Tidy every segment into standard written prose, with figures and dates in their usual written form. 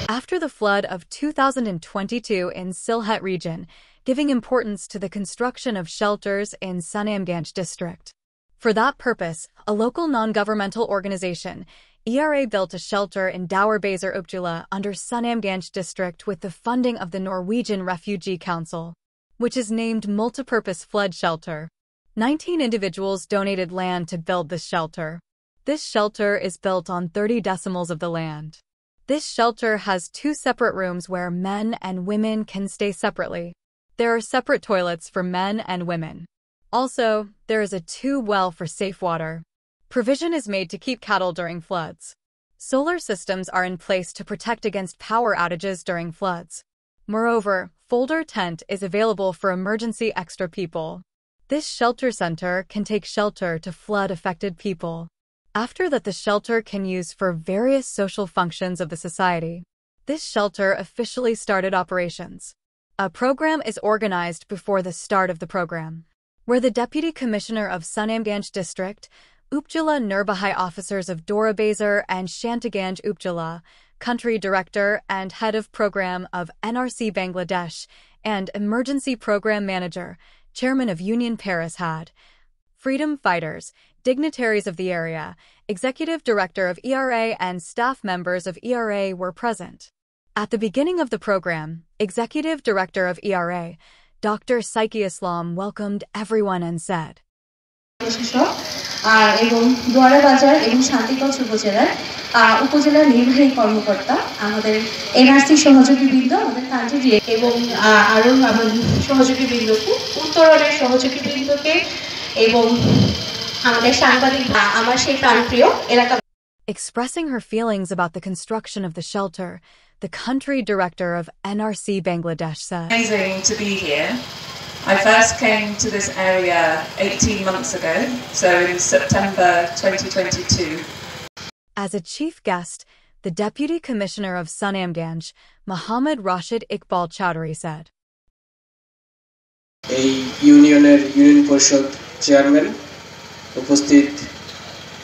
After the flood of 2022 in Sylhet region, giving importance to the construction of shelters in Sunamganj district. For that purpose, a local non-governmental organization, ERA, built a shelter in Daurbazar Upazila under Sunamganj district with the funding of the Norwegian Refugee Council, which is named Multipurpose Flood Shelter. 19 individuals donated land to build this shelter. This shelter is built on 30 decimals of the land. This shelter has 2 separate rooms where men and women can stay separately. There are separate toilets for men and women. Also, there is a tube well for safe water. Provision is made to keep cattle during floods. Solar systems are in place to protect against power outages during floods. Moreover, folder tent is available for emergency extra people. This shelter center can take shelter to flood-affected people. After that, the shelter can use for various social functions of the society. This shelter officially started operations. A program is organized before the start of the program, where the Deputy Commissioner of Sunamganj District, Upazila Nirbahai officers of Daurbazar and Shantaganj Upazila, Country Director and Head of Program of NRC Bangladesh, and Emergency Program Manager, Chairman of Union Paris had, freedom fighters, dignitaries of the area, Executive Director of ERA and staff members of ERA were present. At the beginning of the program, Executive Director of ERA, Dr. Saiki Islam, welcomed everyone and said, এবং দোয়ারাবাজার এবং শান্তিগঞ্জ উপজেলার উপজেলার নির্বাহী কর্মকর্তা আমাদের NRC সহযোগীবৃন্দ আমাদের country এবং আরো আমাদের সহযোগীবৃন্দকে উত্তরণের সহযোগীবৃন্দকে এবং আমাদের সাংবাদিক আমার সেই প্রাণপ্রিয় এলাকা. Expressing her feelings about the construction of the shelter, the country director of NRC Bangladesh said, "Amazing to be here. I first came to this area 18 months ago, so in September 2022. As a chief guest, the Deputy Commissioner of Sunamganj, Muhammad Rashid Iqbal Chowdhury said, এই ইউনিয়নের union পরিষদ chairman, উপস্থিত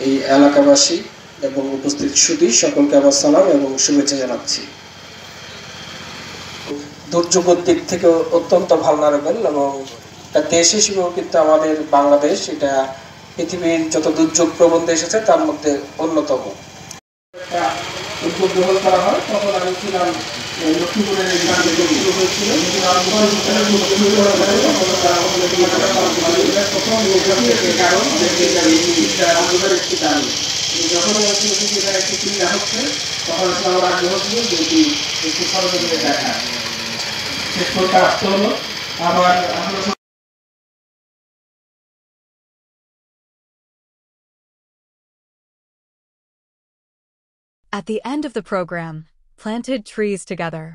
এই এলাকাবাসী এবং উপস্থিত সুধী সকলকে আমার সালাম এবং শুভেচ্ছা জানাচ্ছি। দুর্যোগের দিক থেকে অত্যন্ত ভালনারেবল এবং একটা দেশ হিসেবেও কিন্তু আমাদের বাংলাদেশ এটা পৃথিবীর যত দুর্যোগ প্রবণ দেশ আছে তার মধ্যে অন্যতম। উদ্যোগ গ্রহণ করা হয় তখন আমি ছিলাম লক্ষ্মীপুরের শুরু হয়েছিল যখন একটি চিন্তা হচ্ছে তখন আমার আগ্রহ ছিল যে একটু সরজমিনে দেখা শেষ করতে আসতে হলো আমার। At the end of the program, planted trees together.